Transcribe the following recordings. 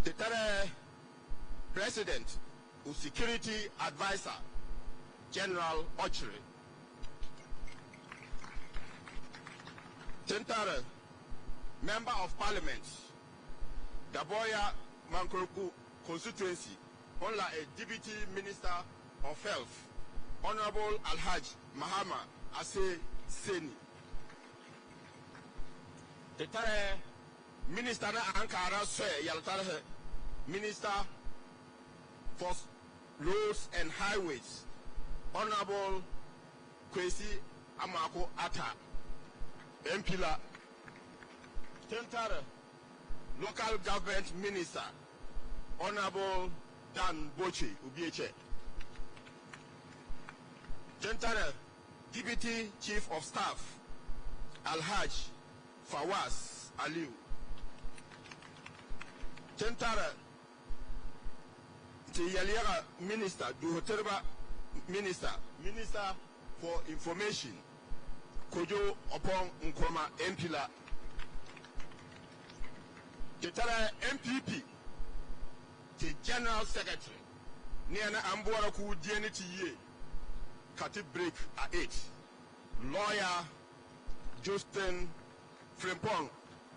The President of Security Advisor General Ochre. Tentare, Member of Parliament, Daboya Mankoroku constituency, only a Deputy Minister of Health, Honorable Alhaj Mahama Ase Seni. Tentare, Minister na Ankara Swe Yaltare, Minister for Roads and Highways, Honorable Kwesi Amako Atta, MPLA. Tentare, Local Government Minister, Honorable Dan Bochi Ubieche. Tentare, Deputy Chief of Staff, Alhaj Fawaz Aliu. Tentare, Tiyaliera Minister, Duhoterba Minister, Minister for Information, Kojo Opong Nkoma MPLA. Tentare MPP, the General Secretary, Niana Ambuara Ku DNT Ye, Kati Break at 8. Lawyer Justin Frimpong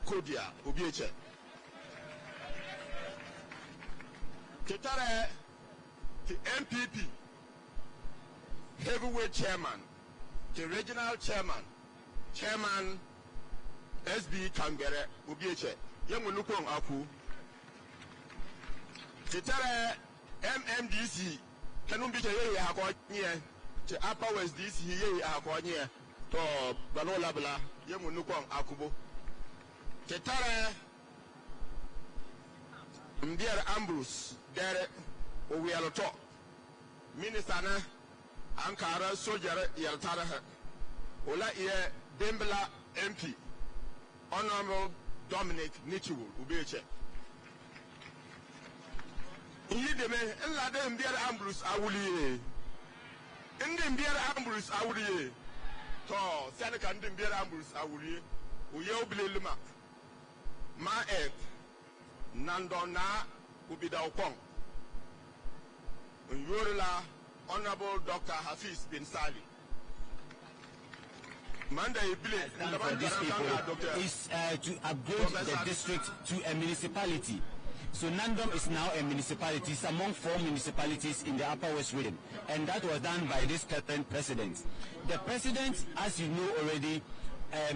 Kodia Ubieche. Tentare, the MPP, Heavyweight Chairman, the Regional Chairman, Chairman SB Kangere Ubieche. Yamunukong Aku. Tentare MMDC, Kanumbiche Ye Hakonye, the Upper West DC Ye Hakonye, to Banola Bla, Yamunukong Akubo. Tentare Mbier Ambrose, Dere Owialoto, Minister Ankara Soldier Yaltara, Ola Ye Dembla MP, Honorable Dominic Nichiwu Ubeche. Yideme enlade Mbier Ambrose Awuliye. Indi Mbier Ambrose Awuliye. To Seneca ndi Mbier Ambrose Awuliye. Uye ubile luma. Ma Nandom na ubida Okong. Yorila Honorable Dr. Hafiz bin Sali. For these people is to upgrade the district to a municipality. So Nandom is now a municipality. It's among 4 municipalities in the Upper West region, and that was done by this current president. The president, as you know already,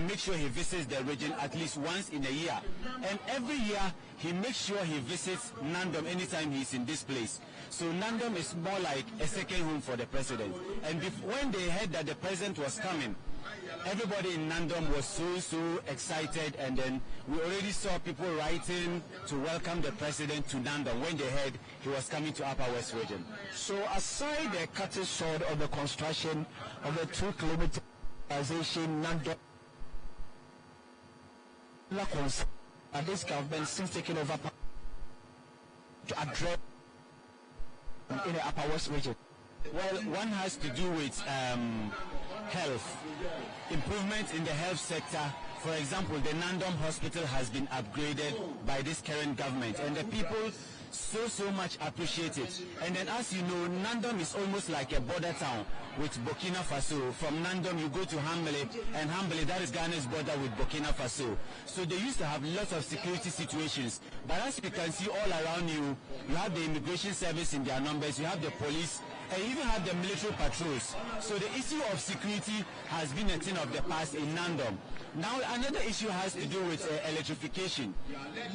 makes sure he visits the region at least once in a year, and every year he makes sure he visits Nandom anytime he's in this place. So Nandom is more like a second home for the president. And when they heard that the president was coming, everybody in Nandom was so excited, and then we already saw people writing to welcome the president to Nandom when they heard he was coming to Upper West region. So aside the cutting short of the construction of the 2-kilometer Dualization, Nandom, this government since taking over to address in the Upper West region. Well, one has to do with health, improvements in the health sector. For example, the Nandom hospital has been upgraded by this current government, and the people so much appreciate it. And then, as you know, Nandom is almost like a border town with Burkina Faso. From Nandom you go to Hambele, and Hambele, that is Ghana's border with Burkina Faso. So they used to have lots of security situations, but as you can see all around you, you have the immigration service in their numbers, you have the police, and you even have the military patrols. So the issue of security has been a thing of the past in Nandom. Now another issue has to do with electrification.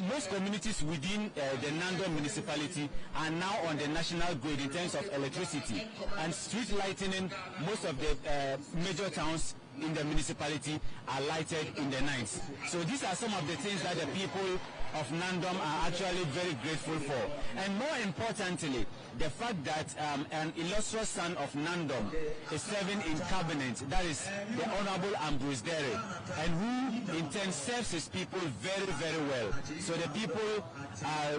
Most communities within the Nandom municipality are now on the national grid in terms of electricity, and street lightening. Most of the major towns in the municipality are lighted in the nights. So these are some of the things that the people of Nandom are actually very grateful for. And more importantly, the fact that an illustrious son of Nandom is serving in cabinet, that is the Honorable Ambrose Dere, and who in turn serves his people very well. So the people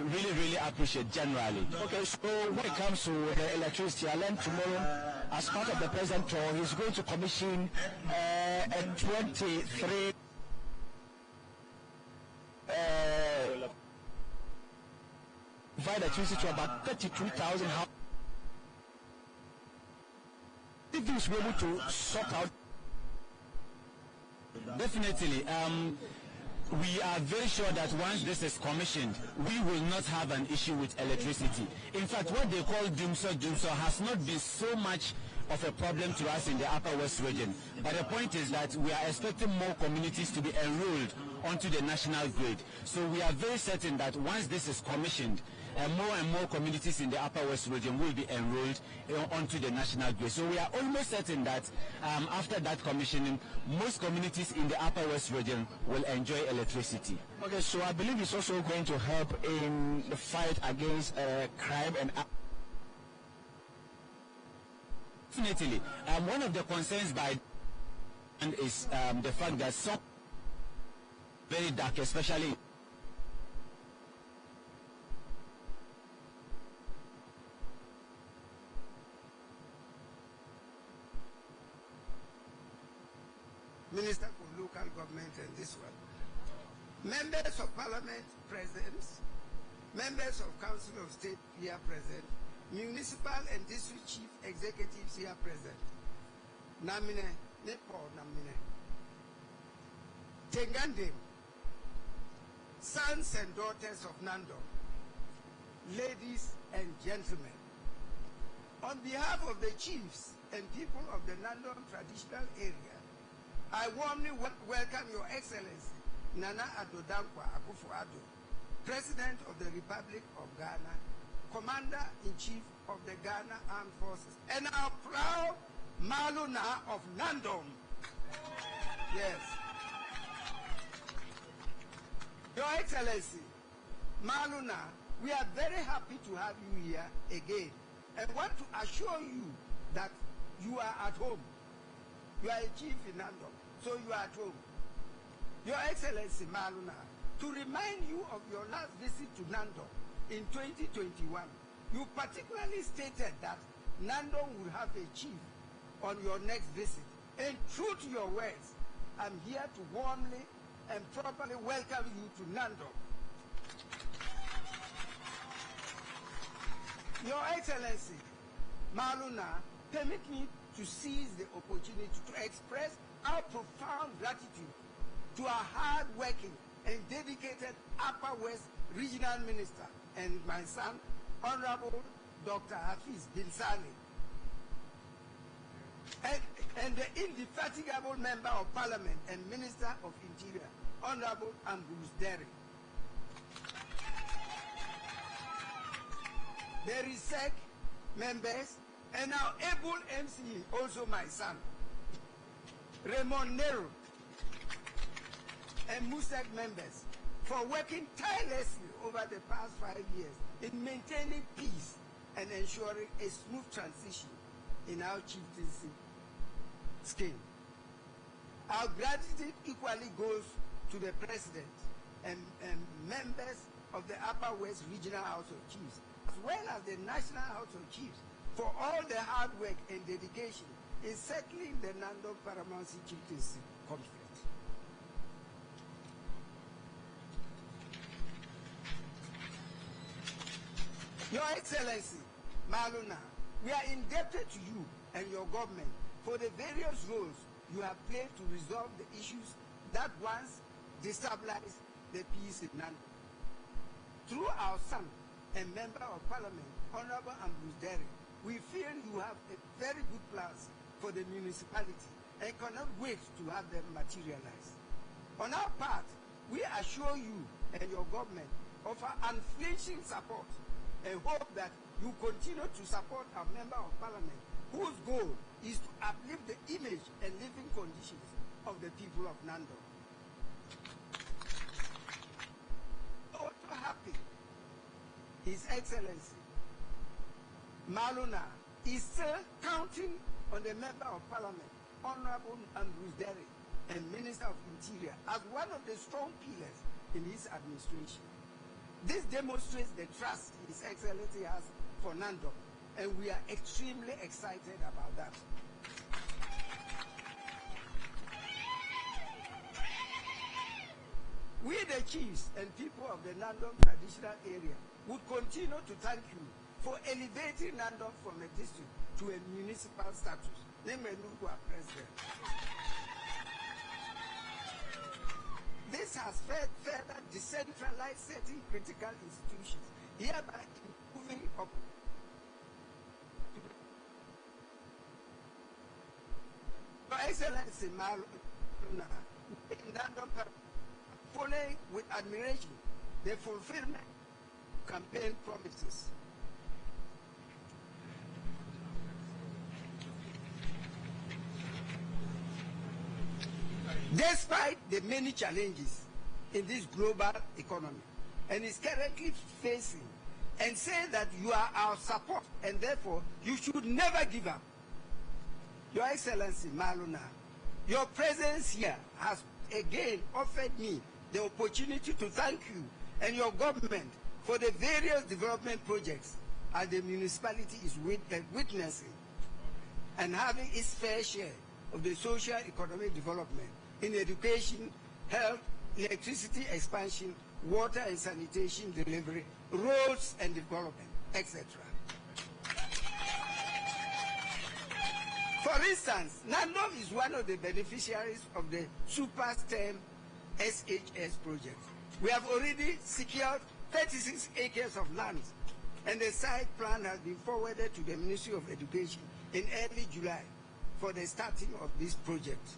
really appreciate generally. Okay, so when it comes to the electricity, I learned tomorrow, as part of the president tour, he's going to commission a 23 provide electricity to about 32,000 houses. If this will be able to sort out. Definitely. We are very sure that once this is commissioned, we will not have an issue with electricity. In fact, what they call Dumso has not been so much of a problem to us in the Upper West region. But the point is that we are expecting more communities to be enrolled onto the national grid. So we are very certain that once this is commissioned, more and more communities in the Upper West region will be enrolled onto the national grid. So we are almost certain that after that commissioning, most communities in the Upper West region will enjoy electricity. Okay, so I believe it's also going to help in the fight against crime and. Definitely. One of the concerns by is the fact that some very dark, especially Minister for Local Government and this one. Members of Parliament present, members of Council of State here present, municipal and district chief executives here present. Namine, Nepo Namine. Tengandem, sons and daughters of Nandom, ladies and gentlemen. On behalf of the chiefs and people of the Nandom traditional area, I warmly welcome Your Excellency, Nana Addo Dankwa Akufo-Addo, President of the Republic of Ghana, Commander-in-Chief of the Ghana Armed Forces, and our proud Maluna of Nandom. Yes. Your Excellency, Maluna, we are very happy to have you here again and want to assure you that you are at home. You are a chief in Nandom, so you are at home. Your Excellency, Maluna, to remind you of your last visit to Nandom in 2021, you particularly stated that Nandom will have a chief on your next visit. And true to your words, I'm here to warmly and properly welcome you to Nandom. Your Excellency, Maluna, permit me to seize the opportunity to express our profound gratitude to our hard-working and dedicated Upper West Regional Minister and my son, Honorable Dr. Hafiz bin Saleh, and the indefatigable Member of Parliament and Minister of Interior, Honorable Ambrose Derry. The RISEC members and our able MC, also my son, Raymond Nero, and MUSEC members for working tirelessly over the past 5 years in maintaining peace and ensuring a smooth transition in our chieftaincy scheme. Our gratitude equally goes to the President and members of the Upper West Regional House of Chiefs, as well as the National House of Chiefs, for all the hard work and dedication in settling the Nandom Paramountcy Chieftaincy conflict. Your Excellency, Maluna, we are indebted to you and your government for the various roles you have played to resolve the issues that once destabilized the peace in Nandom. Through our son and Member of Parliament, Honorable Ambrose Derry, we feel you have a very good plans for the municipality and cannot wait to have them materialize. On our part, we assure you and your government of our unflinching support and hope that you continue to support our Member of Parliament, whose goal is to uplift the image and living conditions of the people of Nandom. Also happy, His Excellency Maluna is still counting on the Member of Parliament, Honorable Ambrose Derry, and Minister of Interior as one of the strong pillars in his administration. This demonstrates the trust His Excellency has for Nandom, and we are extremely excited about that. We, the chiefs and people of the Nandom traditional area, would continue to thank you for elevating Nandom from a district to a municipal status. President. This has further decentralized certain critical institutions, hereby improving up. Your Excellency Maluna, Nandom, following with admiration the fulfillment of campaign promises. Despite the many challenges in this global economy and is currently facing, and say that you are our support and therefore you should never give up. Your Excellency Maluna, your presence here has again offered me the opportunity to thank you and your government for the various development projects as the municipality is witnessing and having its fair share of the social economic development in education, health, electricity expansion, water and sanitation delivery, roads and development, etc. For instance, Nandom is one of the beneficiaries of the Super STEM SHS project. We have already secured 36 acres of land, and the site plan has been forwarded to the Ministry of Education in early July for the starting of this project.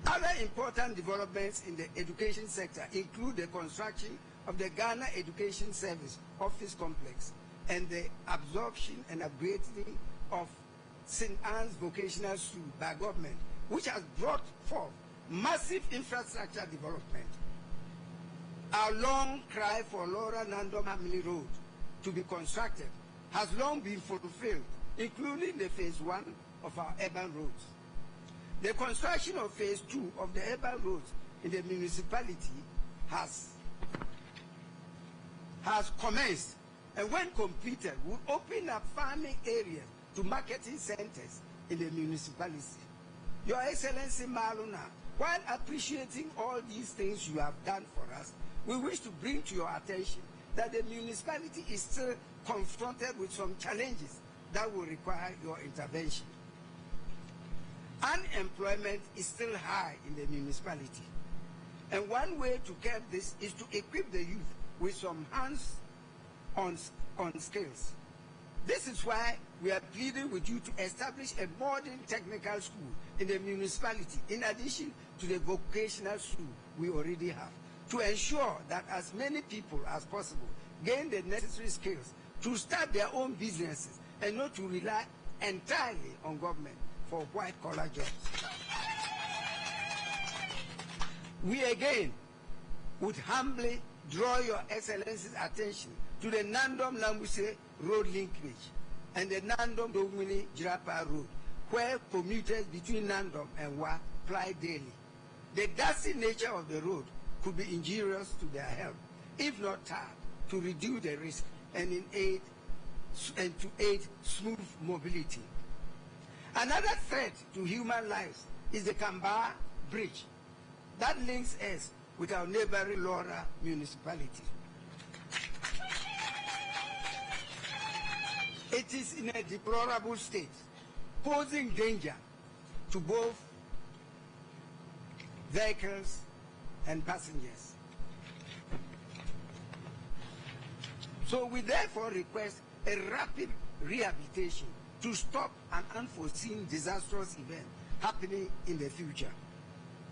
Other important developments in the education sector include the construction of the Ghana Education Service Office Complex and the absorption and upgrading of St. Anne's Vocational School by government, which has brought forth massive infrastructure development. Our long cry for Laura Nandom Hamley Road to be constructed has long been fulfilled, including the phase 1 of our urban roads. The construction of phase 2 of the urban roads in the municipality has commenced, and when completed will open up farming areas to marketing centers in the municipality. Your Excellency Maluna, while appreciating all these things you have done for us, we wish to bring to your attention that the municipality is still confronted with some challenges that will require your intervention. Unemployment is still high in the municipality, and one way to curb this is to equip the youth with some hands-on skills. This is why we are pleading with you to establish a modern technical school in the municipality, in addition to the vocational school we already have, to ensure that as many people as possible gain the necessary skills to start their own businesses and not to rely entirely on government for white-collar jobs. We again would humbly draw your Excellency's attention to the Nandom-Lambuse road linkage and the Nandom-Domini-Jirapa road, where commuters between Nandom and Wa ply daily. The dusty nature of the road could be injurious to their health, if not tarred, to reduce the risk and to aid smooth mobility. Another threat to human lives is the Kamba Bridge that links us with our neighboring Laura municipality. It is in a deplorable state, posing danger to both vehicles and passengers. So we therefore request a rapid rehabilitation to stop an unforeseen disastrous event happening in the future.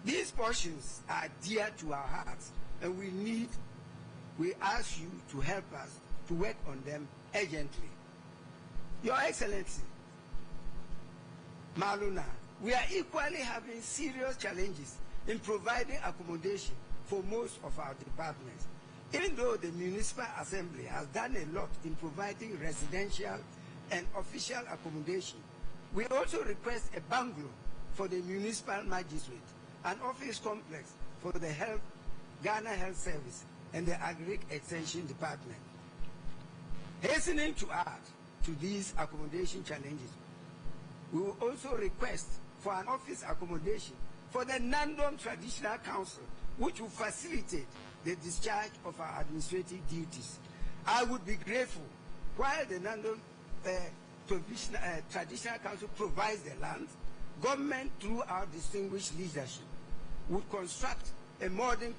These portions are dear to our hearts, and we ask you to help us to work on them urgently. Your Excellency Maluna, we are equally having serious challenges in providing accommodation for most of our departments. Even though the Municipal Assembly has done a lot in providing residential and official accommodation, we also request a bungalow for the municipal magistrate, an office complex for the Ghana Health Service and the Agric Extension Department. Hastening to add to these accommodation challenges, we will also request for an office accommodation for the Nandom Traditional Council, which will facilitate the discharge of our administrative duties. I would be grateful while the Nandom Traditional Council provides the land, government through our distinguished leadership would construct a modern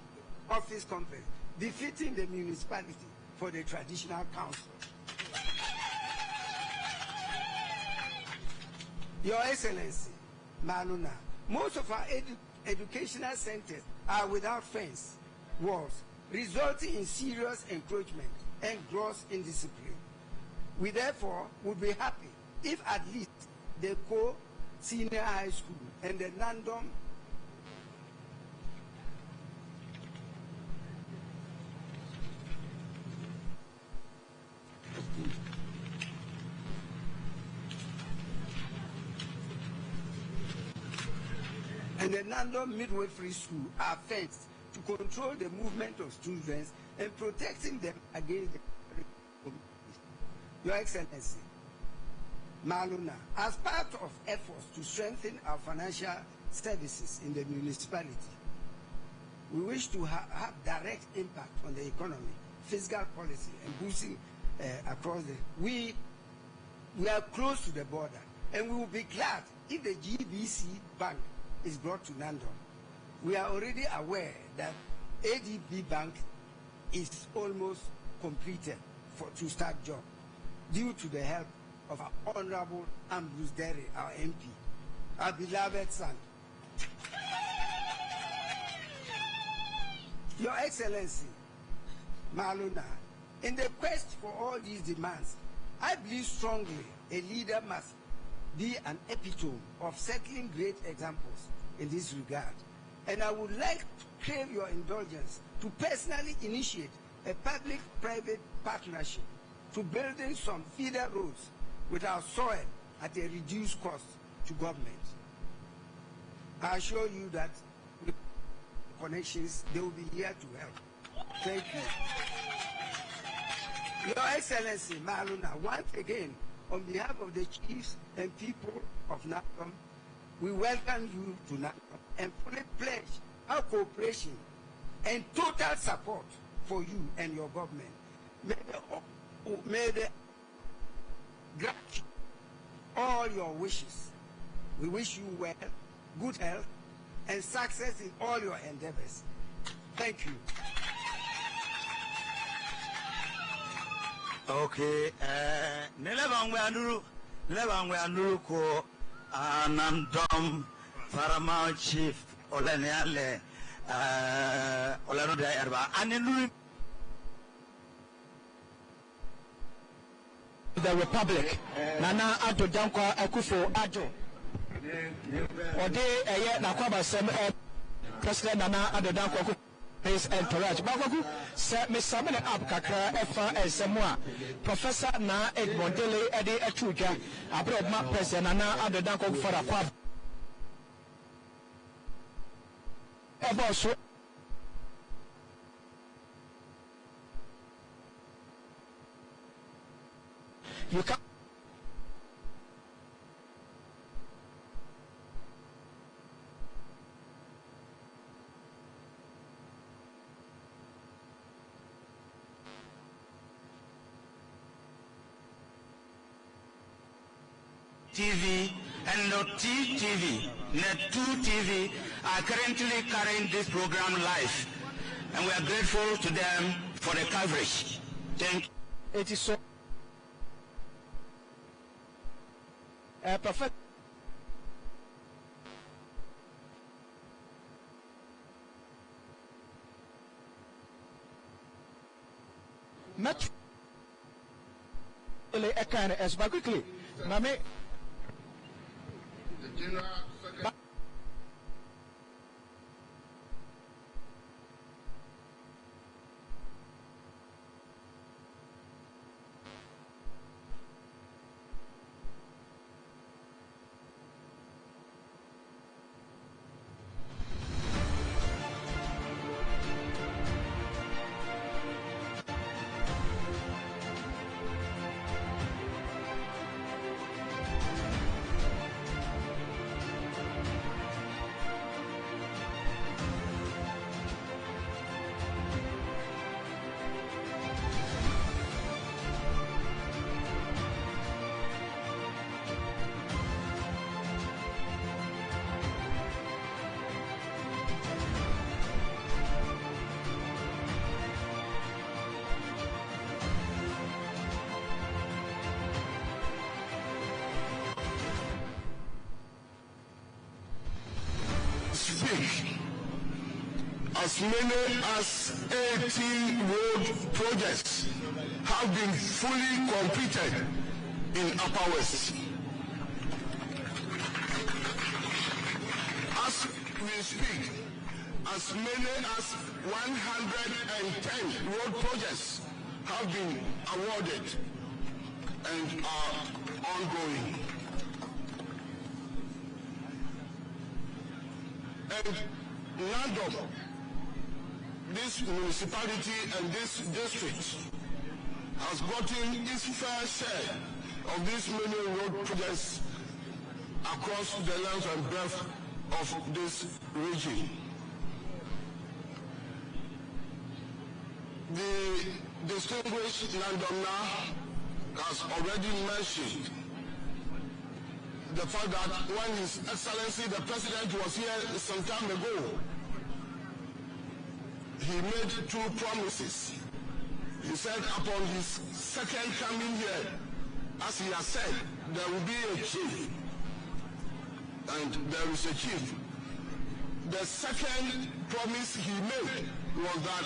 office complex befitting the municipality for the Traditional Council. Your Excellency, Maluna, most of our educational centers are without fence walls, resulting in serious encroachment and gross indiscipline. We therefore would be happy if at least the Senior High School and the Nandom Midwifery School are fenced to control the movement of students and protecting them against the Your Excellency, Maluna, as part of efforts to strengthen our financial services in the municipality, we wish to have direct impact on the economy, fiscal policy, and boosting across the. We are close to the border, and we will be glad if the GBC Bank is brought to Nandom. We are already aware that ADB Bank is almost completed to start job due to the help of our Honorable Ambrose Derry, our MP, our beloved son. Your Excellency, Maluna, in the quest for all these demands, I believe strongly a leader must be an epitome of setting great examples in this regard. And I would like to crave your indulgence to personally initiate a public-private partnership to building some feeder roads with our soil at a reduced cost to government. I assure you that with connections, they will be here to help. Thank you. Your Excellency, Maluna, once again, on behalf of the chiefs and people of Nandom, we welcome you to Nandom and fully pledge our cooperation and total support for you and your government. May the grant you all your wishes. We wish you well, good health, and success in all your endeavors. Thank you. Okay, Nilabangwe Anuru ko Nandom Paramount Chief Oleneale Olaruda Erba Anuru. The Republic, Nana Addo Dankwa akufo-addo. Ode eye na kwaba sem President Nana Addo Dankwa akufo Praise and Torach. Bakwaku se me samene up kakra efa esemwa. Professor na Edmond Dele ede etuja abroad ma President Nana Addo Dankwa akufo da kwab. Ebo so you can TV and Not TV, Net2 TV are currently carrying this program live, and we are grateful to them for the coverage. Thank you. It is so. Prophet. Met as quickly. Name. The General Secretary. speak, as many as 80 road projects have been fully completed in Upper West. As we speak, as many as 110 road projects have been awarded and are ongoing. And Nandom, this municipality and this district, has gotten its fair share of these many road projects across the length and breadth of this region. The distinguished Nandom has already mentioned the fact that when His Excellency the President was here some time ago, he made two promises. He said upon his second coming here, as he has said, there will be a chief, and there is a chief. The second promise he made was that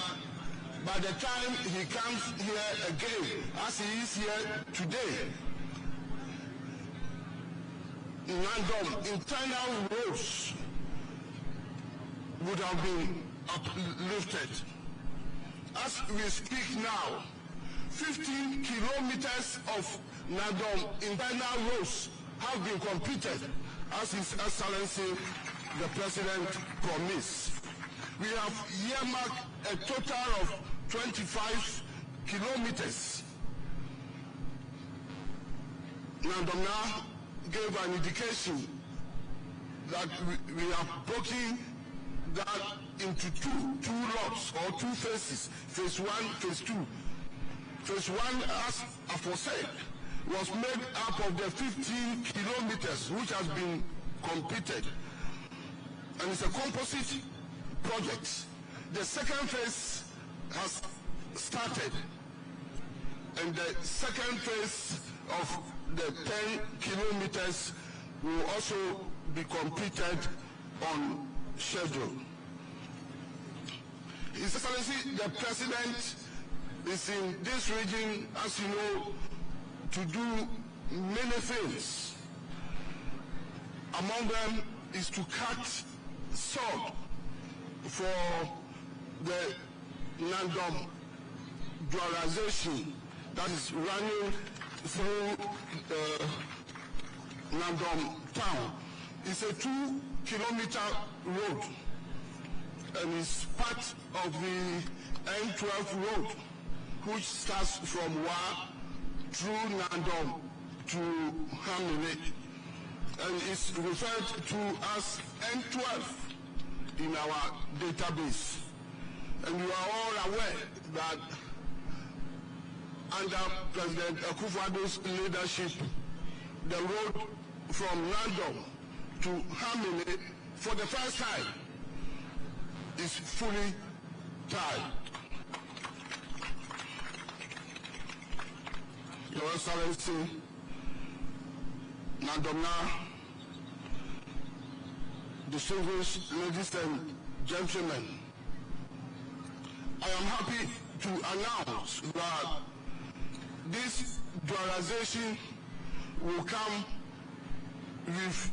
by the time he comes here again, as he is here today, Nandom internal roads would have been uplifted. As we speak now, 15 kilometers of Nandom internal roads have been completed, as His Excellency the President promised. We have earmarked a total of 25 kilometers. Nandom now gave an indication that we are broken that into two lots or two phases, phase one, phase two. Phase one, as aforesaid, was made up of the 15 kilometers which has been completed, and it's a composite project. The second phase has started, and the second phase of the 10 kilometers will also be completed on schedule. His Excellency the President is in this region, as you know, to do many things. Among them is to cut sod for the Nandom dualization that is running through Nandom town. It's a 2-kilometer road, and it's part of the N12 road, which starts from Wa through Nandom to Hamile, and it's referred to as N12 in our database. And you are all aware that under President Akufo-Addo's leadership, the road from Nandom to Hamile, for the first time, is fully tied. Your Excellency, Nandom, distinguished ladies and gentlemen, I am happy to announce that this dualization will come with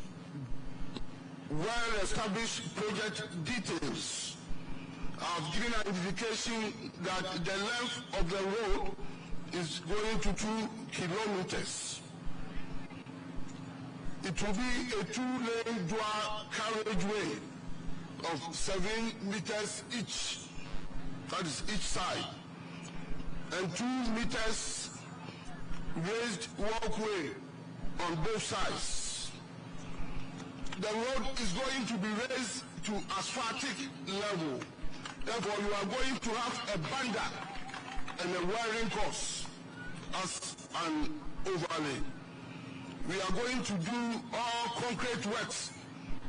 well-established project details. I've given an indication that the length of the road is going to 2 kilometers. It will be a 2-lane dual carriageway of 7 meters each, that is each side, and 2 meters raised walkway on both sides. The road is going to be raised to asphaltic level. Therefore, you are going to have a banda and a wiring course as an overlay. We are going to do all concrete works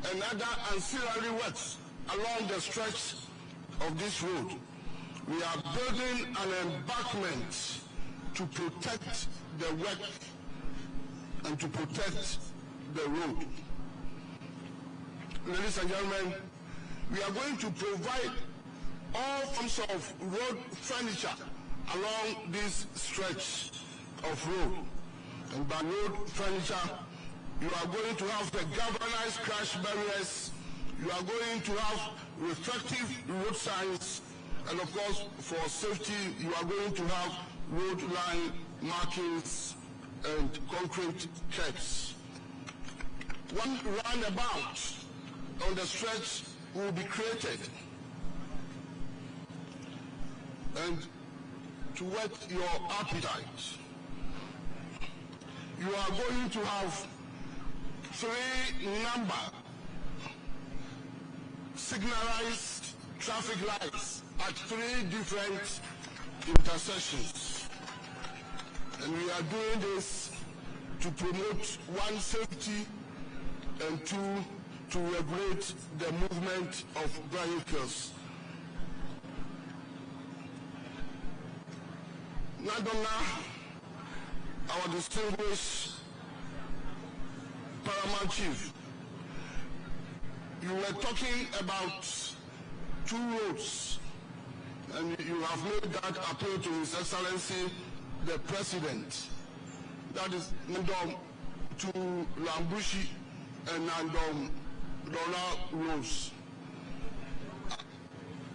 and other ancillary works along the stretch of this road. We are building an embankment to protect the work and to protect the road. Ladies and gentlemen, We are going to provide all forms of road furniture along this stretch of road. And by road furniture, you are going to have the galvanized crash barriers, you are going to have reflective road signs, and of course, for safety, you are going to have road line markings and concrete curbs. One roundabout on the stretch will be created. And to whet your appetite, you are going to have 3 number signalized traffic lights at 3 different intersections. And we are doing this to promote 1, safety, and 2, to regulate the movement of vehicles. Nandom, our distinguished Paramount Chief, you were talking about 2 roads, and you have made that appeal to His Excellency the President. That is Nandom to Lambushi and Nandom Dola roads.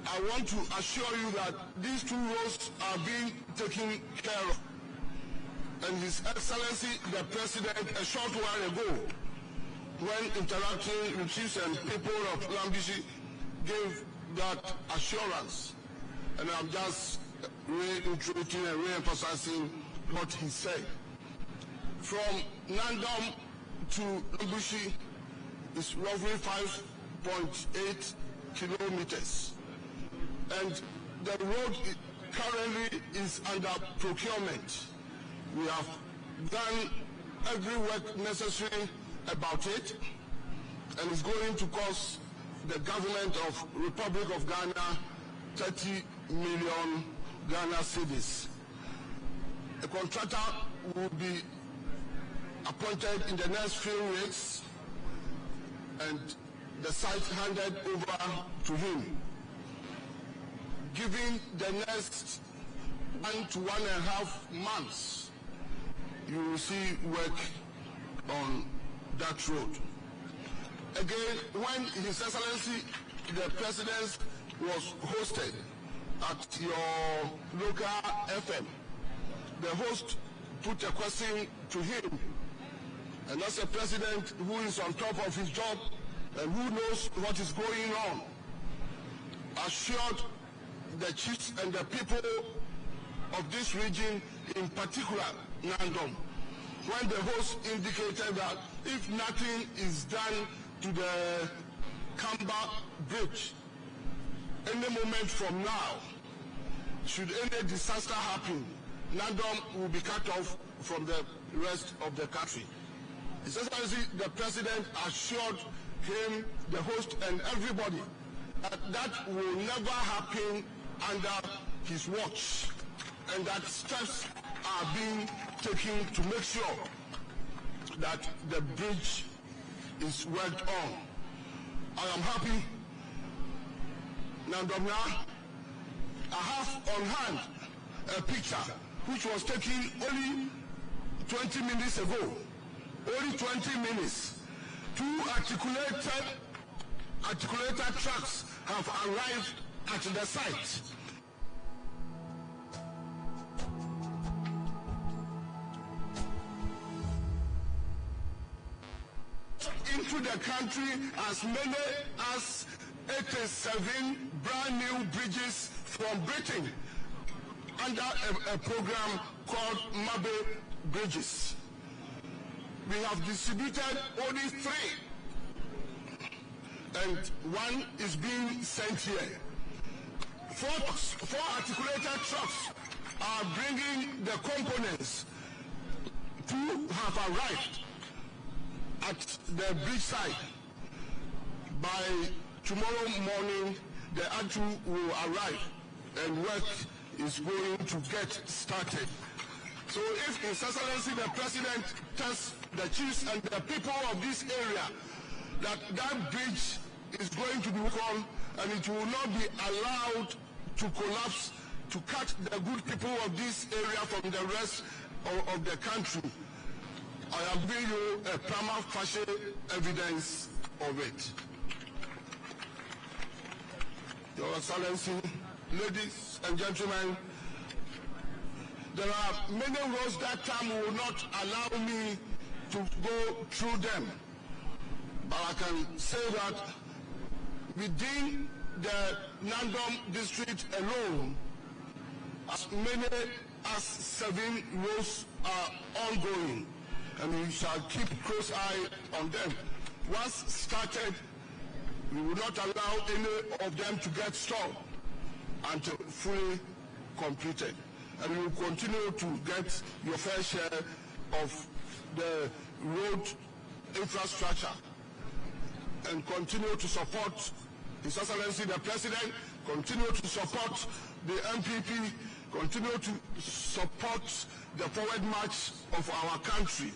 I want to assure you that these 2 roads are being taken care of. And His Excellency the President, a short while ago, when interacting with chiefs and people of Lambushi, gave that assurance. And I'm just reiterating and re-emphasizing what he said. From Nandom to Lambushi is roughly 5.8 kilometers. And the road currently is under procurement. We have done every work necessary about it, and it's going to cost the government of Republic of Ghana 30 million Ghana cedis. A contractor will be appointed in the next few weeks, and the site handed over to him. Given the next 1 to 1.5 months, you will see work on that road. Again, when His Excellency the President was hosted at your local FM, the host put a question to him, and as a president who is on top of his job and who knows what is going on, assured the chiefs and the people of this region, in particular Nandom, when the host indicated that if nothing is done to the Kamba Bridge, any moment from now, should any disaster happen, Nandom will be cut off from the rest of the country. His Excellency the President assured him, the host, and everybody that that will never happen under his watch, and that steps are being taken to make sure that the bridge is worked on. I am happy, Nandom, I have on hand a picture which was taken only 20 minutes ago. Only 20 minutes. 2 articulated trucks have arrived at the site. Into the country as many as 87 brand new bridges from Britain under a program called Mabe Bridges. We have distributed only 3, and 1 is being sent here. 4 articulated trucks are bringing the components. 2 have arrived at the bridge side. By tomorrow morning, the other 2 will arrive, and work is going to get started. So if His Excellency the President tells the chiefs and the people of this area that that bridge is going to be worked on and it will not be allowed to collapse, to cut the good people of this area from the rest of the country. I am giving you a prima facie evidence of it. Your Excellency, ladies and gentlemen, there are many roads that time will not allow me to go through them. But I can say that within the Nandom district alone, as many as 7 roads are ongoing, and we shall keep close eye on them. Once started, we will not allow any of them to get stalled until fully completed. And we will continue to get your fair share of the road infrastructure and continue to support His Excellency the President, continue to support the MPP, continue to support the forward march of our country,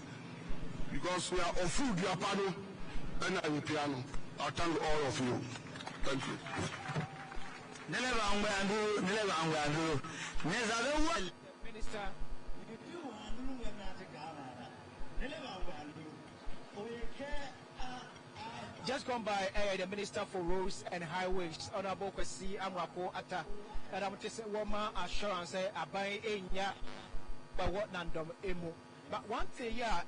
because we are of food, we are pano, and I will piano. I thank all of you. Thank you. Minister, just come by the Minister for Roads and Highways, Honorable Kwesi Amrapo Atta, and I'm just saying, woman assurance, Abai Enya, but what Nandom Emu. But one thing, yeah,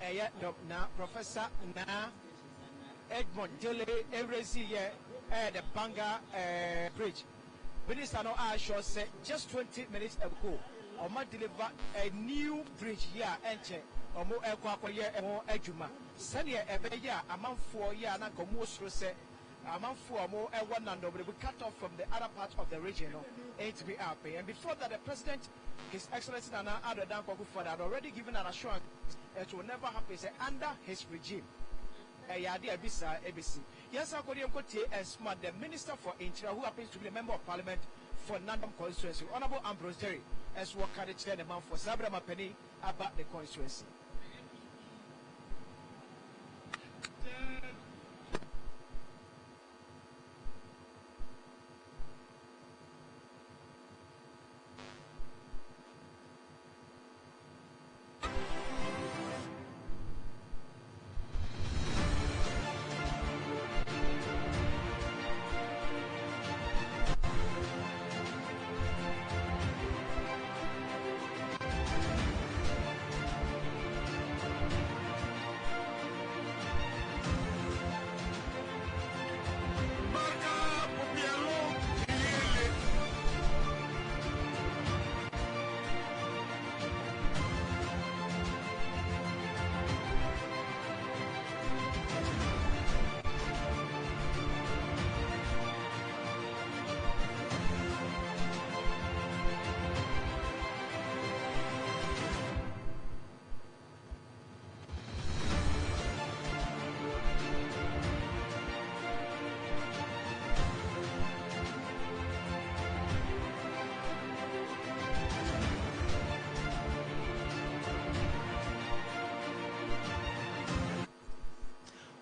now, Professor Na Edmond Dele, every year, the Banga Bridge. Minister no assure said just 20 minutes ago, or might deliver a new bridge here, enter, or more airquaquia and more Ajuma. Send ye a beya, among 4 years, and a most say, among 4 more, and one and we cut off from the other part of the region, to be happy. And before that, the President, His Excellency Nana Addo Dankwa Akufo-Addo had already given an assurance it will never happen under his regime. Yes, according to Smart, the Minister for Interior, who happens to be a member of Parliament for Nandom constituency, Honorable Ambrose Jerry, as what can chair the man for Sabra Mapeni about the constituency.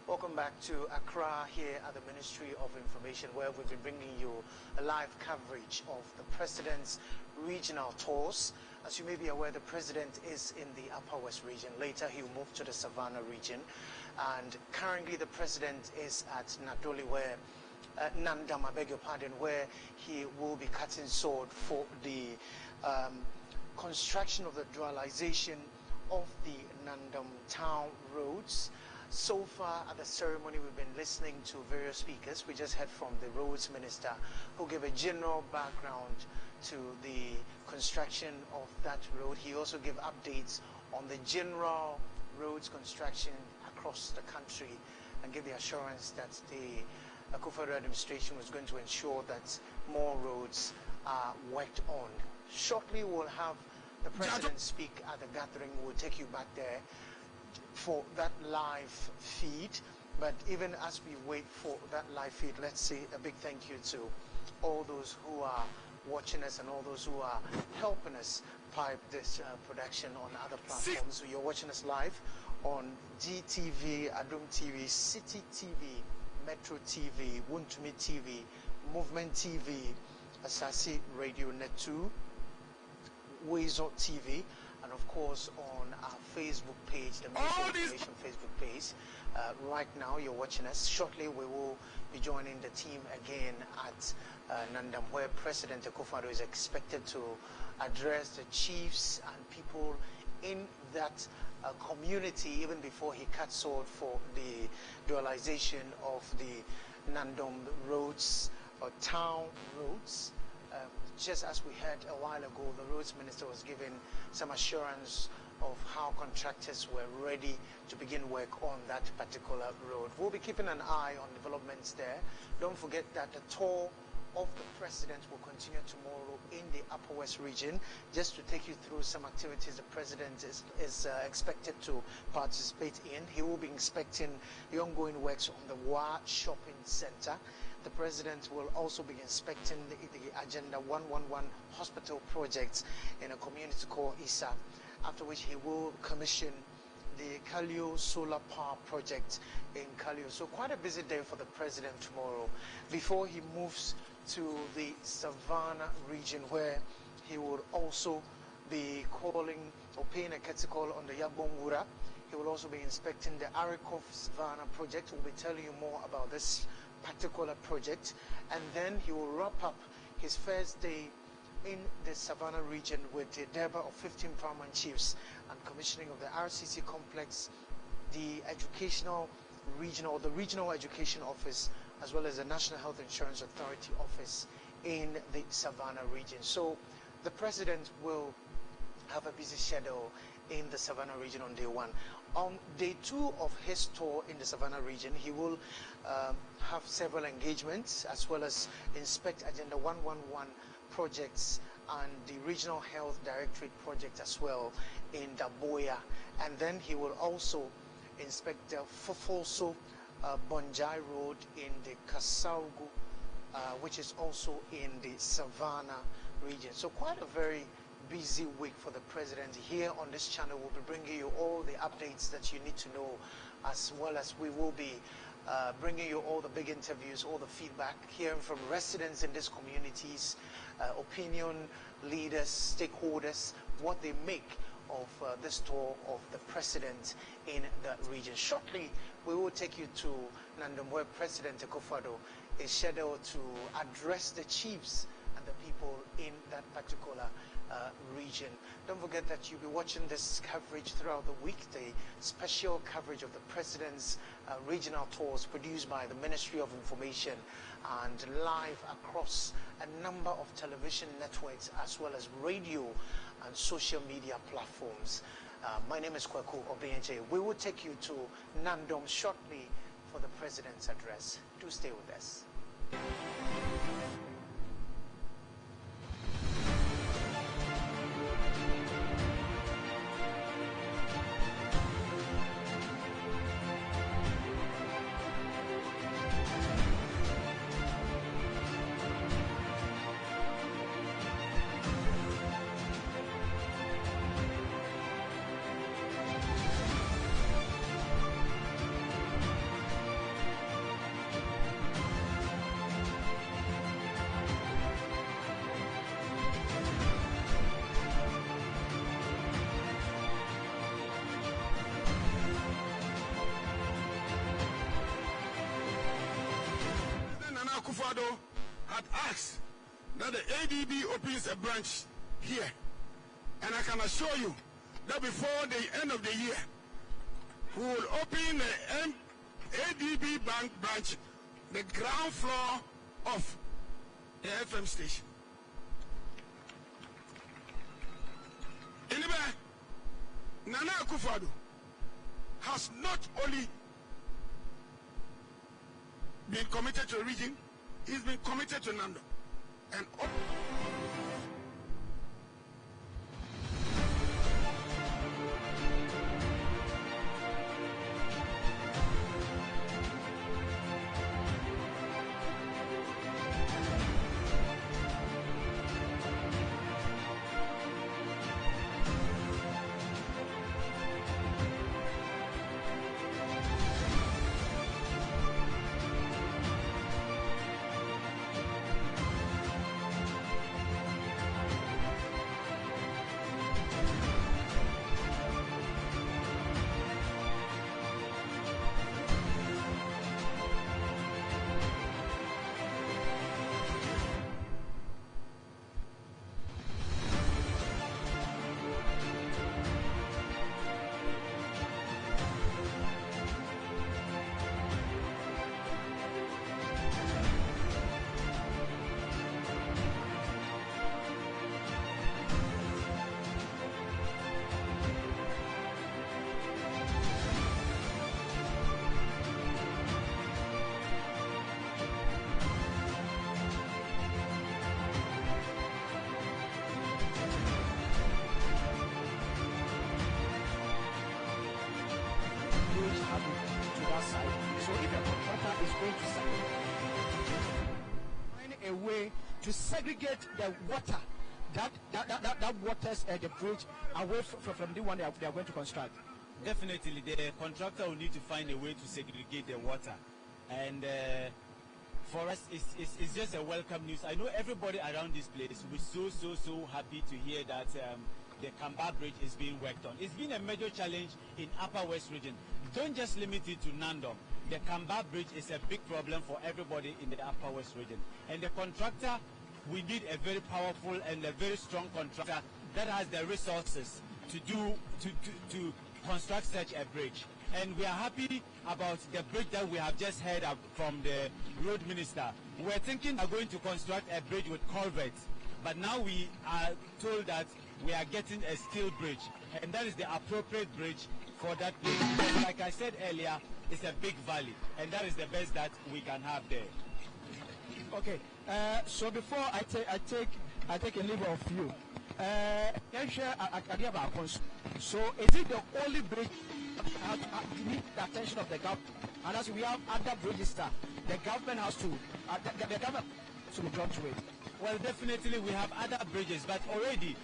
Welcome back to Accra here at the Ministry of Information, where we've been bringing you a live coverage of the President's regional tours. As you may be aware, the President is in the Upper West region. Later, he'll move to the Savannah region. And currently, the President is at Nadoli, where Nandom, I beg your pardon, where he will be cutting sword for the construction of the dualization of the Nandom town roads. So far at the ceremony, we've been listening to various speakers. We just heard from the roads minister, who gave a general background to the construction of that road. He also gave updates on the general roads construction across the country and gave the assurance that the Akufo-Addo administration was going to ensure that more roads are worked on. Shortly, we'll have the President speak at the gathering. We'll take you back there for that live feed. But even as we wait for that live feed, let's say a big thank you to all those who are watching us and all those who are helping us pipe this production on other platforms. So you're watching us live on GTV, Adom TV, City TV, Metro TV, Wuntumi TV, Movement TV, Asasi Radio Net 2, Wezo TV, and of course on our Facebook page, the Ministry of Information Facebook page. Right now you're watching us. Shortly we will be joining the team again at Nandom, where President Akufo-Addo is expected to address the chiefs and people in that community even before he cuts sword for the dualization of the Nandom roads or town roads. Just as we heard a while ago, the roads minister was giving some assurance of how contractors were ready to begin work on that particular road. We'll be keeping an eye on developments there. Don't forget that the tour of the president will continue tomorrow in the Upper West region. Just to take you through some activities the president is expected to participate in. He will be inspecting the ongoing works on the Wa Shopping Center. The president will also be inspecting the Agenda 111 hospital projects in a community called Isa, after which he will commission the Kalio solar power project in Kalio. So quite a busy day for the president tomorrow before he moves to the Savannah region, where he will also be calling or paying a courtesy call on the Agyapong Wura. He will also be inspecting the Arikov Savannah project. We'll be telling you more about this particular project, and then he will wrap up his first day in the Savannah region with the Durbar of 15 farmer chiefs and commissioning of the RCC complex, the regional education office, as well as the National Health Insurance Authority office in the Savannah region. So the president will have a busy schedule in the Savannah region on day one. On day two of his tour in the Savannah region, he will have several engagements as well as inspect Agenda 111 projects and the Regional Health Directorate project as well in Daboya. And then he will also inspect the Fofolso Bonjai Road in the Kasaugu, which is also in the Savannah region. So quite a very busy week for the president. Here on this channel we'll be bringing you all the updates that you need to know, as well as we will be bringing you all the big interviews, all the feedback, hearing from residents in these communities, opinion leaders, stakeholders, what they make of this tour of the president in that region. Shortly we will take you to Nandom, where President Akufo-Addo is scheduled to address the chiefs and the people in that particular region. Don't forget that you'll be watching this coverage throughout the week, the special coverage of the president's regional tours produced by the Ministry of Information and live across a number of television networks as well as radio and social media platforms. My name is Kwaku Obienje. We will take you to Nandom shortly for the president's address. Do stay with us. Akufo-Addo had asked that the ADB opens a branch here, and I can assure you that before the end of the year we will open the ADB bank branch, the ground floor of the FM station. Anyway, Nana Akufo-Addo has not only been committed to the region, he's been committed to Nandom. And that side. So if a contractor is going to find a way to segregate the water that waters the bridge away from the one they are going to construct. Definitely, the contractor will need to find a way to segregate the water, and for us, it's just a welcome news. I know everybody around this place will be so happy to hear that the Kamba Bridge is being worked on. It's been a major challenge in Upper West region. Don't just limit it to Nandom. The Kamba Bridge is a big problem for everybody in the Upper West region, and the contractor, we need a very powerful and a very strong contractor that has the resources to construct such a bridge. And we are happy about the bridge that we have just heard from the road minister. We were thinking we're going to construct a bridge with culverts, but now we are told that we are getting a steel bridge, and that is the appropriate bridge for that place. Because like I said earlier, it's a big valley, and that is the best that we can have there. Okay, so before I take a leave of you, so is it the only bridge that need the attention of the government? And as we have other bridges that the government has to, the government to be drawn to it. Well, definitely we have other bridges, but already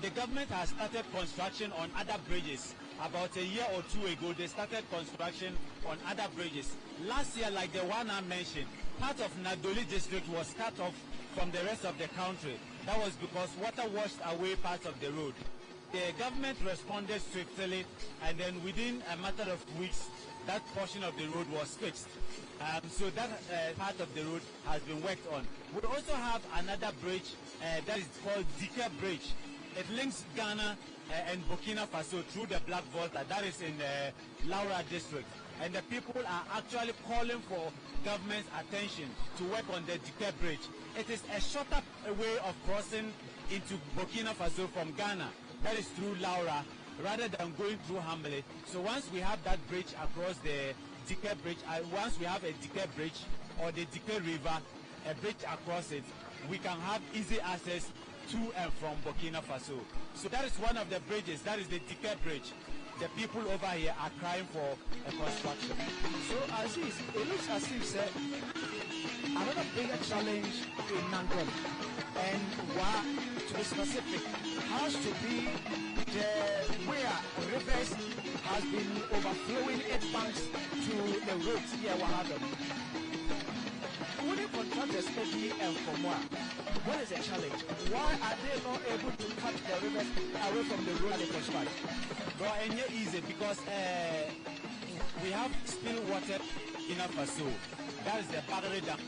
the government has started construction on other bridges. About a year or two ago, they started construction on other bridges. Last year, like the one I mentioned, part of Nadoli district was cut off from the rest of the country. That was because water washed away parts of the road. The government responded swiftly, and then within a matter of weeks, that portion of the road was fixed. So that part of the road has been worked on. We also have another bridge that is called Dike Bridge. It links Ghana and Burkina Faso through the Black Volta. That is in the Laura district. And the people are actually calling for government's attention to work on the Dike Bridge. It is a shorter way of crossing into Burkina Faso from Ghana. That is through Laura rather than going through Hamlet. So once we have that bridge across the Dike Bridge, once we have a Dike Bridge or the Dike River, a bridge across it, we can have easy access to and from Burkina Faso. So that is one of the bridges. That is the Dike Bridge. The people over here are crying for a construction. So Aziz, it looks as if another bigger challenge in Nandom, and to be specific, has to be where rivers has been overflowing its banks to the roads here, Wahadam. When the contractors maybe and from what is the challenge? Why are they not able to cut the rivers away from the road they construct? Well, and here easy because we have still water enough for so. That is the Bagre Dam.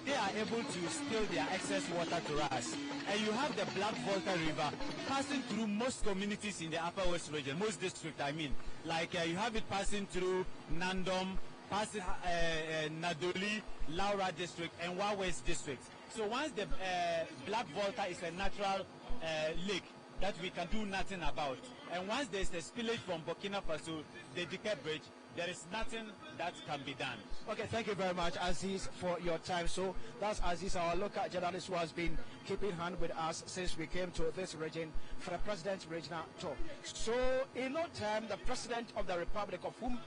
They are able to spill their excess water to us. And you have the Black Volta River passing through most communities in the Upper West region, most districts I mean. Like you have it passing through Nandom, passing Nadoli, Laura district, and Wa West district. So once the Black Volta is a natural lake that we can do nothing about, and once there is a spillage from Burkina Faso, the Dike Bridge, there is nothing that can be done. Okay, thank you very much, Aziz, for your time. So that's Aziz, our local journalist who has been keeping hand with us since we came to this region for the President's regional tour. So in no time, the President of the Republic, of whom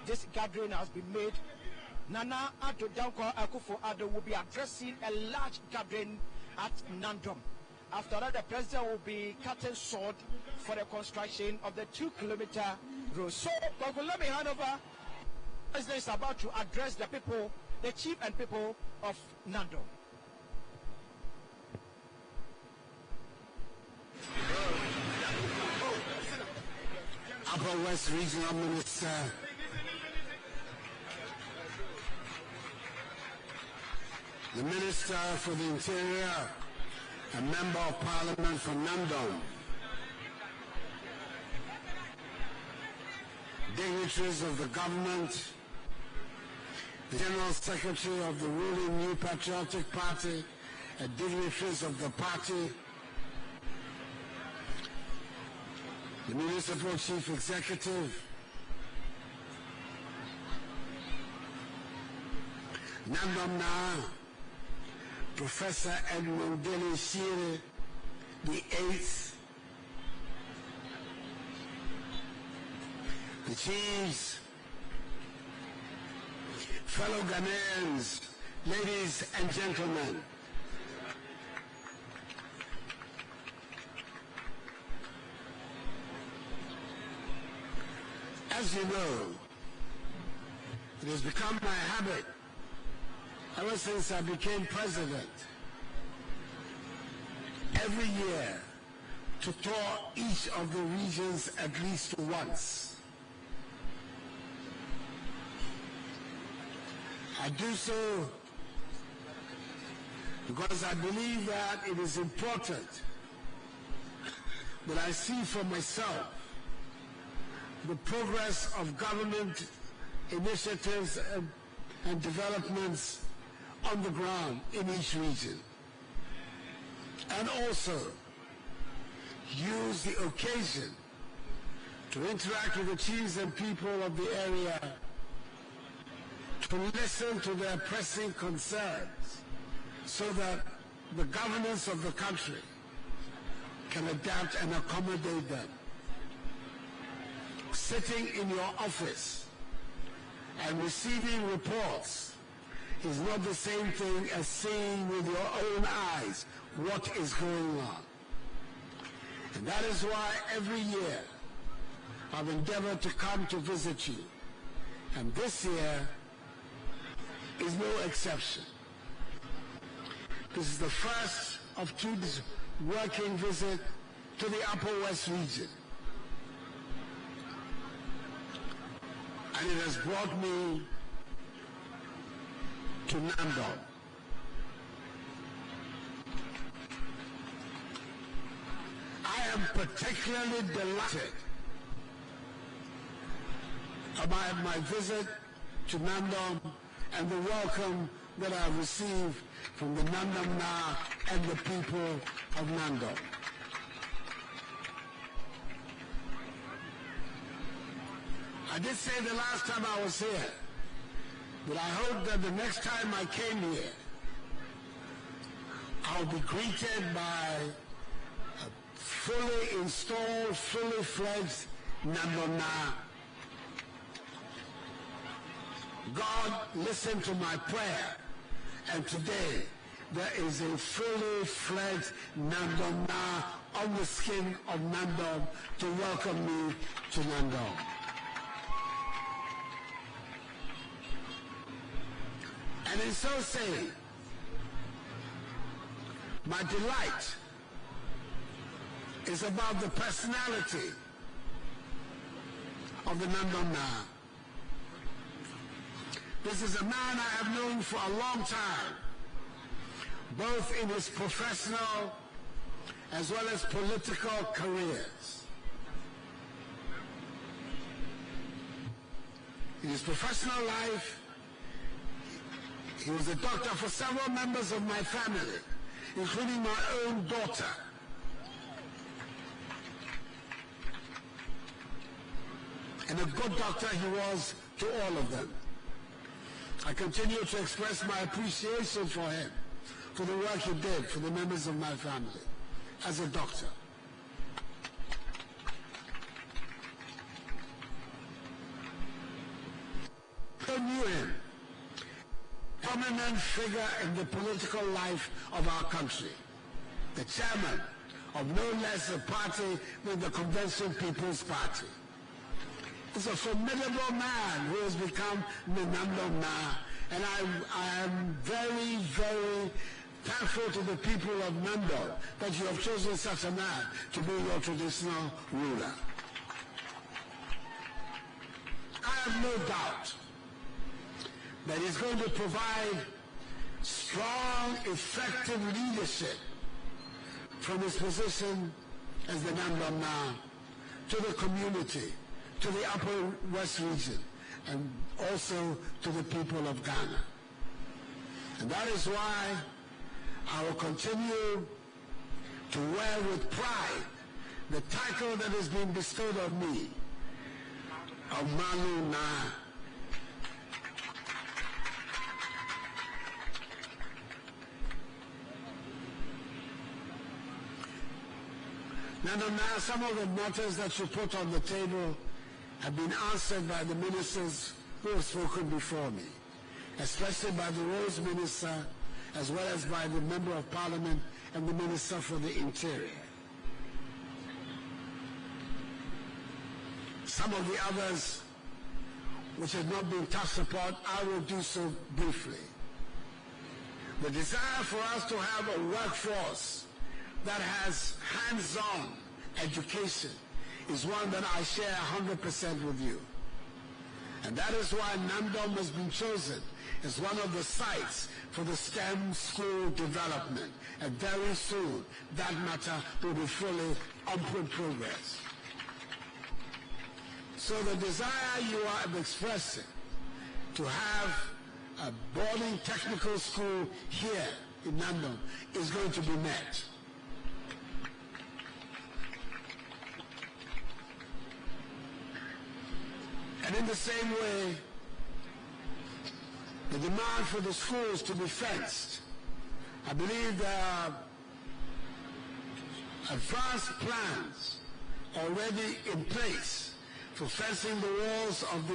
this gathering has been made, Nana akufo-addo, will be addressing a large gathering at Nandom. After that, the President will be cutting sword for the construction of the 2-kilometer road. So, let me hand over. The President is about to address the people, the chief and people of Nandom. Upper West Regional Minister, the Minister for the Interior, a Member of Parliament for Nandom, dignitaries of the government, the General Secretary of the ruling New Patriotic Party, and dignitaries of the party, the Municipal Chief Executive, Nandom Na, Professor Edmund Dele Shire, the 8th, the chiefs, fellow Ghanaians, ladies and gentlemen, as you know, it has become my habit ever since I became president every year to tour each of the regions at least once. I do so because I believe that it is important that I see for myself the progress of government initiatives and developments on the ground in each region, and also use the occasion to interact with the chiefs and people of the area, to listen to their pressing concerns so that the governance of the country can adapt and accommodate them. Sitting in your office and receiving reports is not the same thing as seeing with your own eyes what is going on. And that is why every year I've endeavored to come to visit you. And this year is no exception. This is the first of two working visits to the Upper West region. And it has brought me to Nandom. I am particularly delighted about my visit to Nandom and the welcome that I have received from the Nandom Na and the people of Nandom. I did say the last time I was here that I hope that the next time I came here, I'll be greeted by a fully installed, fully fledged Nandom Na. God listened to my prayer, and today there is a fully fledged Nandom Na on the skin of Nandom to welcome me to Nandom. And in so saying, my delight is about the personality of the Nandom Na. This is a man I have known for a long time, both in his professional as well as political careers. In his professional life, he was a doctor for several members of my family, including my own daughter. And a good doctor he was to all of them. I continue to express my appreciation for him, for the work he did for the members of my family as a doctor. I knew him, a prominent figure in the political life of our country, the chairman of no less a party than the Convention People's Party. He's a formidable man who has become the Nandom Na, and I am very, very thankful to the people of Nandom that you have chosen such a man to be your traditional ruler. I have no doubt that he's going to provide strong, effective leadership from his position as the Nandom Na to the community, to the Upper West region, and also to the people of Ghana. And that is why I will continue to wear with pride the title that has been bestowed on me of Malu Na. Nandom Na, some of the matters that you put on the table have been answered by the ministers who have spoken before me. especially by the Roads Minister, as well as by the Member of Parliament and the Minister for the Interior. Some of the others which have not been touched upon, I will do so briefly. The desire for us to have a workforce that has hands-on education is one that I share 100% with you. And that is why Nandom has been chosen as one of the sites for the STEM school development. And very soon, that matter will be fully in progress. So the desire you are expressing to have a boarding technical school here in Nandom is going to be met. And in the same way, the demand for the schools to be fenced, I believe there are advanced plans already in place for fencing the walls of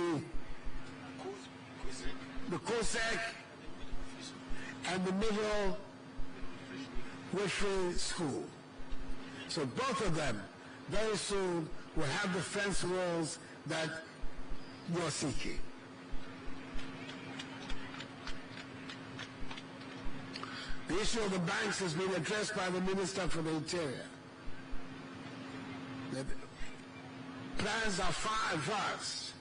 the COSEC and the Middle Whitfield School. So both of them very soon will have the fence walls that you're seeking. The issue of the banks has been addressed by the Minister for the Interior. The plans are far advanced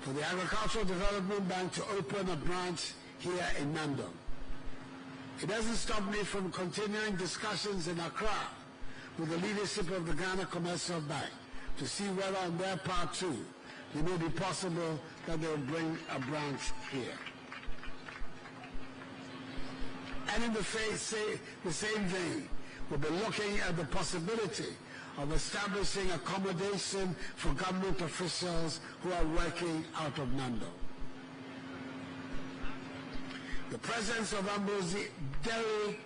for the Agricultural Development Bank to open a branch here in Nandom. It doesn't stop me from continuing discussions in Accra with the leadership of the Ghana Commercial Bank to see whether on their part too it may be possible that they'll bring a branch here. And in the same vein, we'll be looking at the possibility of establishing accommodation for government officials who are working out of Nandom. The presence of Ambrose Derry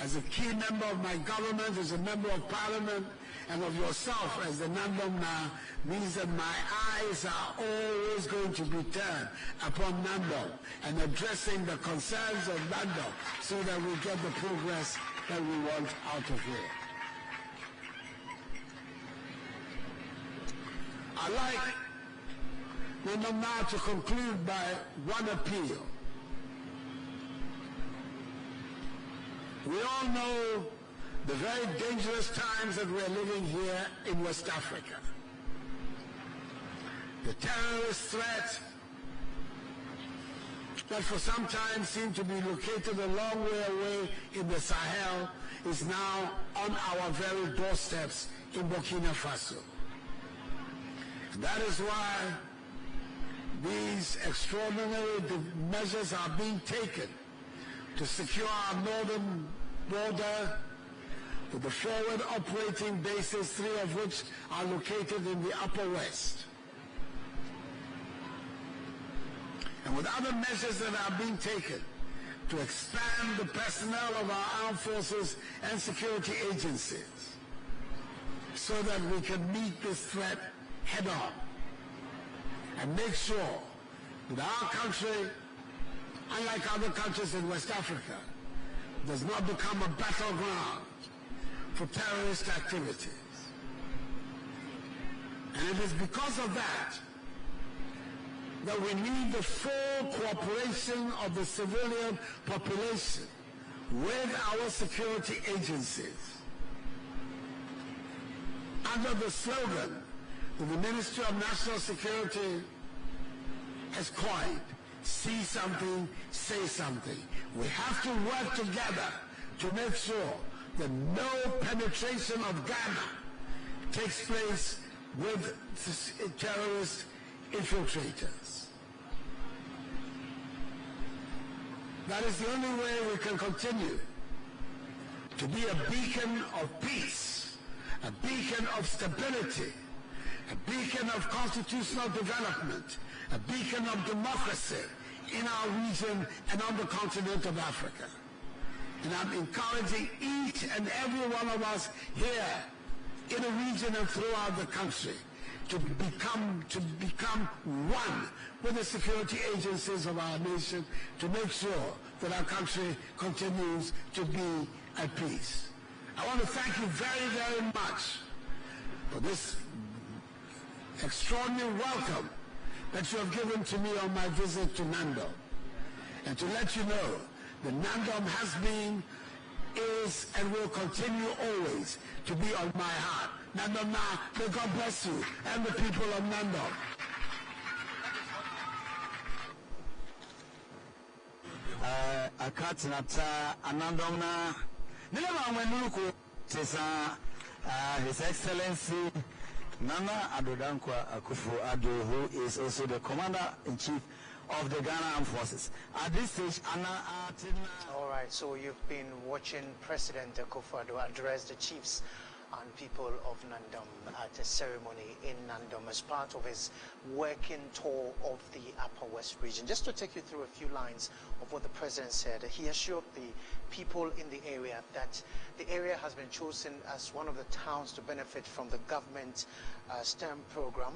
as a key member of my government, as a member of Parliament, and of yourself as the Nandom now means that my eyes are always going to be turned upon Nandom and addressing the concerns of Nandom so that we get the progress that we want out of here. I'd like Nandom now to conclude by one appeal. We all know the very dangerous times that we're living here in West Africa. The terrorist threat that for some time seemed to be located a long way away in the Sahel is now on our very doorsteps in Burkina Faso. And that is why these extraordinary measures are being taken to secure our northern border with the forward operating bases, 3 of which are located in the Upper West. And with other measures that are being taken to expand the personnel of our armed forces and security agencies so that we can meet this threat head on and make sure that our country, unlike other countries in West Africa, does not become a battleground for terrorist activities. And it is because of that that we need the full cooperation of the civilian population with our security agencies. Under the slogan that the Ministry of National Security has coined, see something, say something. We have to work together to make sure that no penetration of Ghana takes place with terrorist infiltrators. That is the only way we can continue to be a beacon of peace, a beacon of stability, a beacon of constitutional development, a beacon of democracy in our region and on the continent of Africa. And I'm encouraging each and every one of us here in the region and throughout the country to become one with the security agencies of our nation to make sure that our country continues to be at peace. I want to thank you very, very much for this extraordinary welcome that you have given to me on my visit to Nandom. And to let you know that Nandom has been, is, and will continue always to be on my heart. Nandom now, may God bless you and the people of Nandom. Akatinata Anandom His Excellency Nana Adodankwa Akufo-Addo, who is also the Commander-in-Chief of the Ghana Armed Forces. At this stage, All right, so you've been watching President Akufo-Addo address the chiefs and people of Nandom at a ceremony in Nandom as part of his working tour of the Upper West region. Just to take you through a few lines of what the president said, he assured the people in the area that the area has been chosen as one of the towns to benefit from the government STEM program.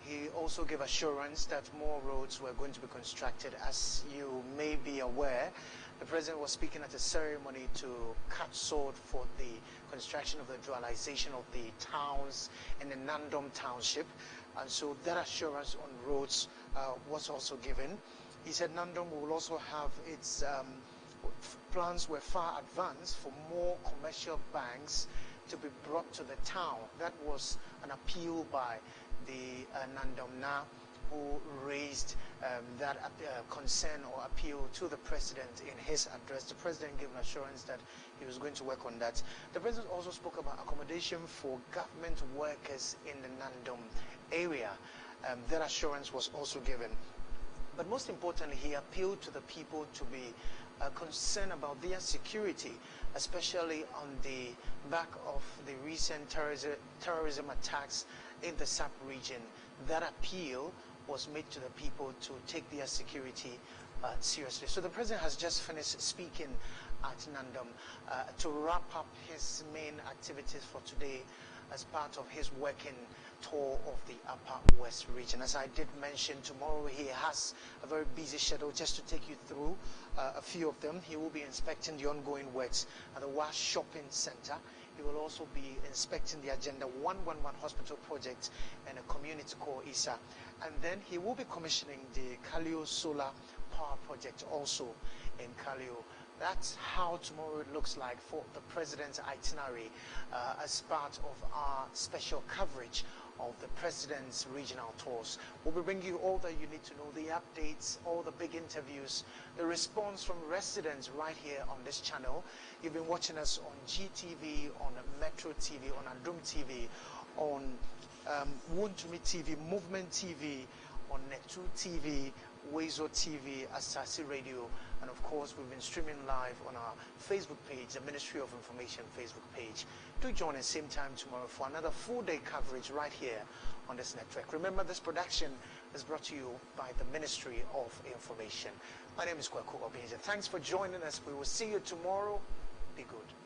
He also gave assurance that more roads were going to be constructed. As you may be aware, the president was speaking at a ceremony to cut sword for the construction of the dualization of the towns in the Nandom township. And so that assurance on roads was also given. He said Nandom will also have its plans were far advanced for more commercial banks to be brought to the town. That was an appeal by the Nandom who raised that concern or appeal to the president in his address. The president gave an assurance that he was going to work on that. The president also spoke about accommodation for government workers in the Nandom area. That assurance was also given. But most importantly, he appealed to the people to be concerned about their security, especially on the back of the recent terrorism attacks in the SAP region. That appeal was made to the people to take their security seriously. So the president has just finished speaking at Nandom to wrap up his main activities for today as part of his working tour of the Upper West region. As I did mention, tomorrow he has a very busy schedule. Just to take you through a few of them, he will be inspecting the ongoing works at the WAS Shopping Center. He will also be inspecting the Agenda 111 Hospital project and a community core ISA. And then he will be commissioning the Kalio Solar Power Project also in Kalio. That's how tomorrow it looks like for the president's itinerary as part of our special coverage of the president's regional tours. We'll be bringing you all that you need to know, the updates, all the big interviews, the response from residents right here on this channel. You've been watching us on GTV, on Metro TV, on Nandom TV, on Wontumi TV, Movement TV, on Netu TV, Wezo TV, Asasi Radio, and of course we've been streaming live on our Facebook page, the Ministry of Information Facebook page. Do join us same time tomorrow for another full-day coverage right here on this network. Remember, this production is brought to you by the Ministry of Information. My name is Kwaku Obinja. Thanks for joining us. We will see you tomorrow. Be good.